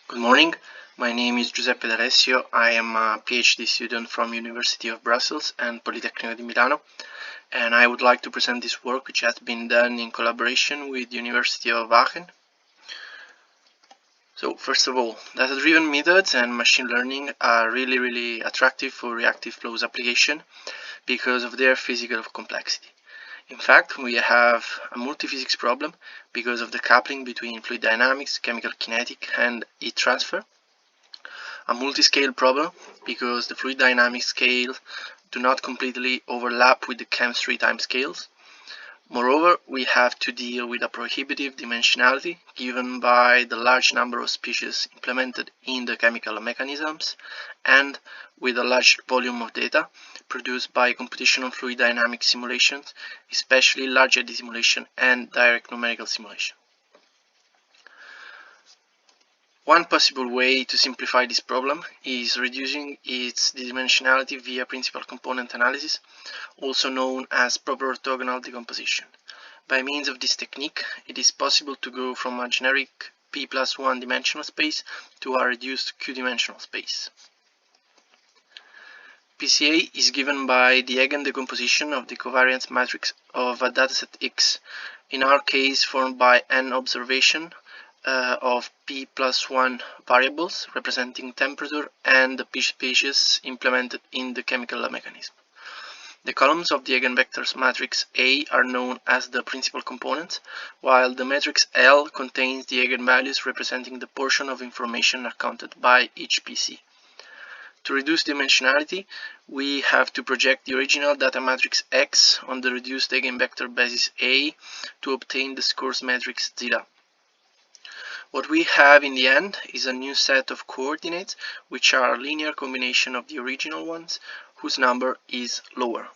Good morning, my name is Giuseppe D'Alessio. I am a PhD student from University of Brussels and Politecnico di Milano, and I would like to present this work which has been done in collaboration with the University of Aachen. So first of all, data-driven methods and machine learning are really attractive for reactive flows application because of their physical complexity. In fact, we have a multi-physics problem because of the coupling between fluid dynamics, chemical kinetic, and heat transfer. A multi-scale problem because the fluid dynamics scales do not completely overlap with the chemistry timescales. Moreover, we have to deal with a prohibitive dimensionality given by the large number of species implemented in the chemical mechanisms and with a large volume of data produced by computational fluid dynamics simulations, especially large eddy simulation and direct numerical simulation. One possible way to simplify this problem is reducing its dimensionality via principal component analysis, also known as proper orthogonal decomposition. By means of this technique, it is possible to go from a generic p+1 dimensional space to a reduced q-dimensional space. PCA is given by the eigendecomposition of the covariance matrix of a dataset X, in our case formed by n observation of p+1 variables representing temperature and the p species implemented in the chemical mechanism. The columns of the eigenvectors matrix A are known as the principal components, while the matrix L contains the eigenvalues representing the portion of information accounted by each PC. To reduce dimensionality, we have to project the original data matrix X on the reduced eigenvector basis A to obtain the scores matrix zeta. What we have in the end is a new set of coordinates which are a linear combination of the original ones whose number is lower.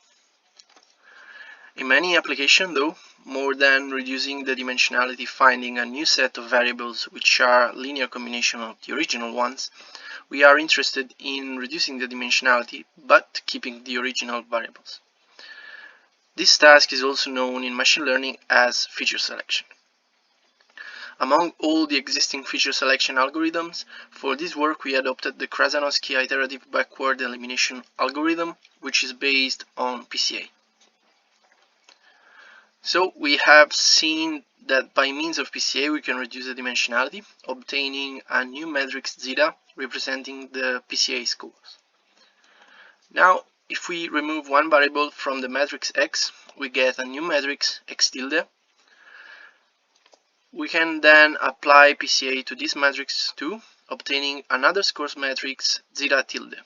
In many applications though, more than reducing the dimensionality finding a new set of variables which are linear combination of the original ones, we are interested in reducing the dimensionality but keeping the original variables. This task is also known in machine learning as feature selection. Among all the existing feature selection algorithms, for this work we adopted the Krasnowski iterative backward elimination algorithm, which is based on PCA. So we have seen that by means of PCA we can reduce the dimensionality, obtaining a new matrix zeta representing the PCA scores. Now, if we remove one variable from the matrix X, we get a new matrix X tilde. We can then apply PCA to this matrix too, obtaining another scores matrix zeta tilde.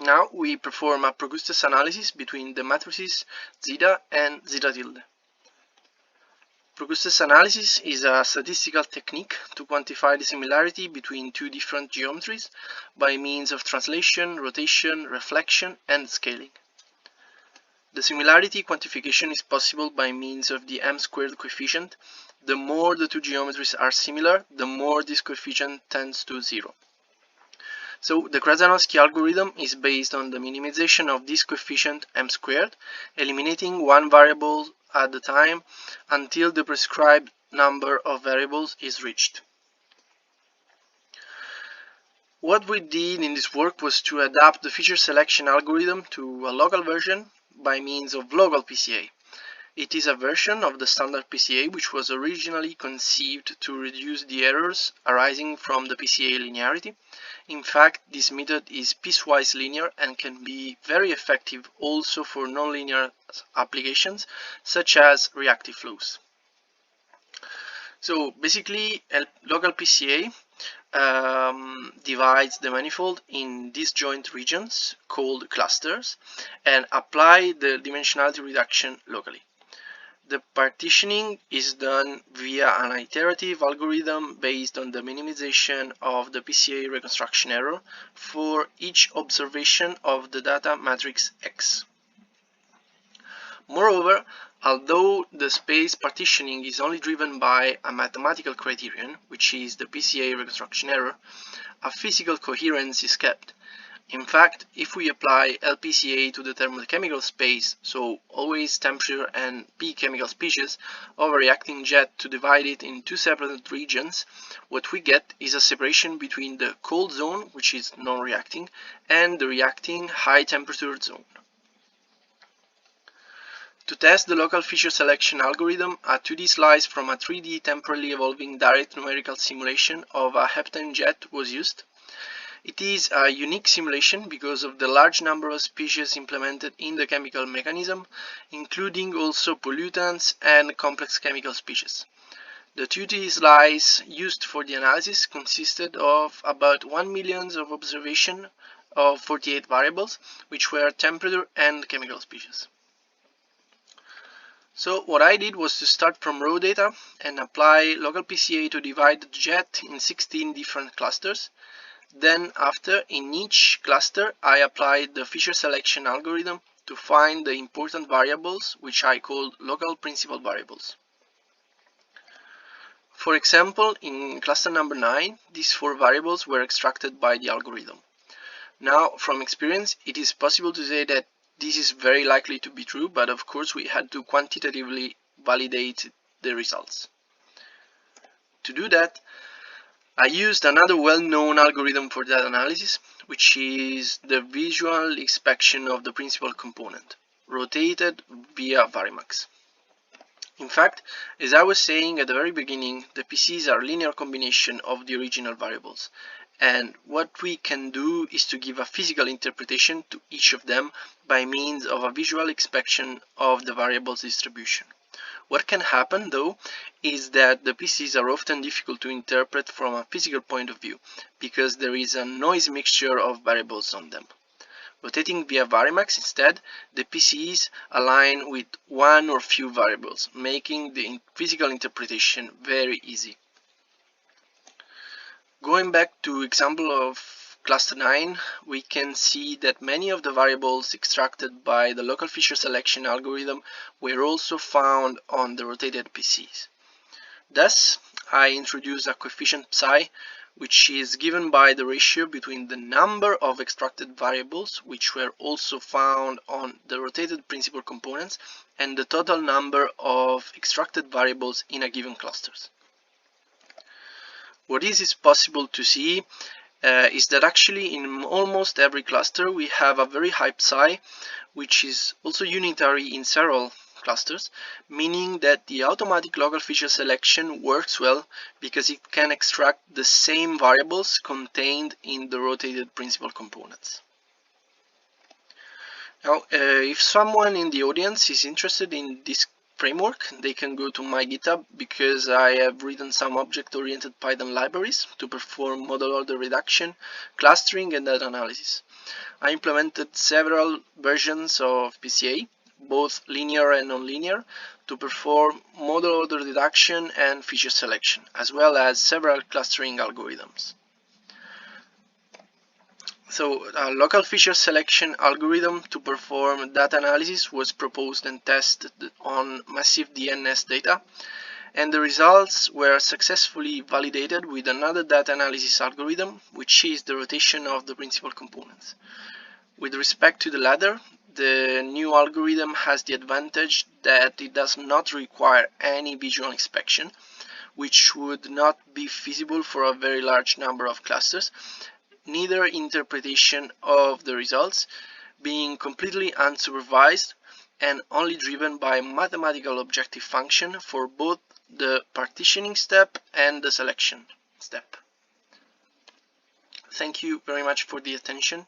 Now we perform a Progrustes analysis between the matrices zeta and zeta tilde. Progrustes analysis is a statistical technique to quantify the similarity between two different geometries by means of translation, rotation, reflection, and scaling. The similarity quantification is possible by means of the m-squared coefficient. The more the two geometries are similar, the more this coefficient tends to 0. So the Krasnowski algorithm is based on the minimization of this coefficient m-squared, eliminating one variable at a time until the prescribed number of variables is reached. What we did in this work was to adapt the feature selection algorithm to a local version by means of local PCA. It is a version of the standard PCA which was originally conceived to reduce the errors arising from the PCA linearity. In fact, this method is piecewise linear and can be very effective also for nonlinear applications such as reactive flows. So basically, local PCA divides the manifold in disjoint regions called clusters and apply the dimensionality reduction locally. The partitioning is done via an iterative algorithm based on the minimization of the PCA reconstruction error for each observation of the data matrix X. Moreover, although the space partitioning is only driven by a mathematical criterion, which is the PCA reconstruction error, a physical coherence is kept. In fact, if we apply LPCA to the thermochemical space, so always temperature and P chemical species, of a reacting jet to divide it in two separate regions, what we get is a separation between the cold zone, which is non-reacting, and the reacting high temperature zone. To test the local feature selection algorithm, a 2D slice from a 3D temporally evolving direct numerical simulation of a heptane jet was used. It is a unique simulation because of the large number of species implemented in the chemical mechanism, including also pollutants and complex chemical species. The 2D slice used for the analysis consisted of about 1 million of observation of 48 variables, which were temperature and chemical species. So what I did was to start from raw data and apply local PCA to divide the jet in 16 different clusters. Then after, in each cluster, I applied the feature selection algorithm to find the important variables, which I called local principal variables. For example, in cluster number 9, these 4 variables were extracted by the algorithm. Now, from experience, it is possible to say that this is very likely to be true, but of course we had to quantitatively validate the results. To do that, I used another well-known algorithm for that analysis, which is the visual inspection of the principal component, rotated via Varimax. In fact, as I was saying at the very beginning, the PCs are a linear combination of the original variables. And what we can do is to give a physical interpretation to each of them by means of a visual inspection of the variables distribution. What can happen though is that the PCs are often difficult to interpret from a physical point of view because there is a noise mixture of variables on them. Rotating via Varimax instead, the PCs align with one or few variables, making the physical interpretation very easy. Going back to example of cluster 9, we can see that many of the variables extracted by the local feature selection algorithm were also found on the rotated PCs. Thus, I introduced a coefficient psi, which is given by the ratio between the number of extracted variables, which were also found on the rotated principal components, and the total number of extracted variables in a given cluster. What is possible to see is that actually in almost every cluster we have a very high psi, which is also unitary in several clusters, meaning that the automatic local feature selection works well because it can extract the same variables contained in the rotated principal components. Now, if someone in the audience is interested in this framework, they can go to my GitHub because I have written some object-oriented Python libraries to perform model order reduction, clustering, and data analysis. I implemented several versions of PCA, both linear and nonlinear, to perform model order reduction and feature selection, as well as several clustering algorithms. So a local feature selection algorithm to perform data analysis was proposed and tested on massive DNS data, and the results were successfully validated with another data analysis algorithm, which is the rotation of the principal components. With respect to the latter, the new algorithm has the advantage that it does not require any visual inspection, which would not be feasible for a very large number of clusters, neither interpretation of the results, being completely unsupervised and only driven by mathematical objective function for both the partitioning step and the selection step. Thank you very much for the attention.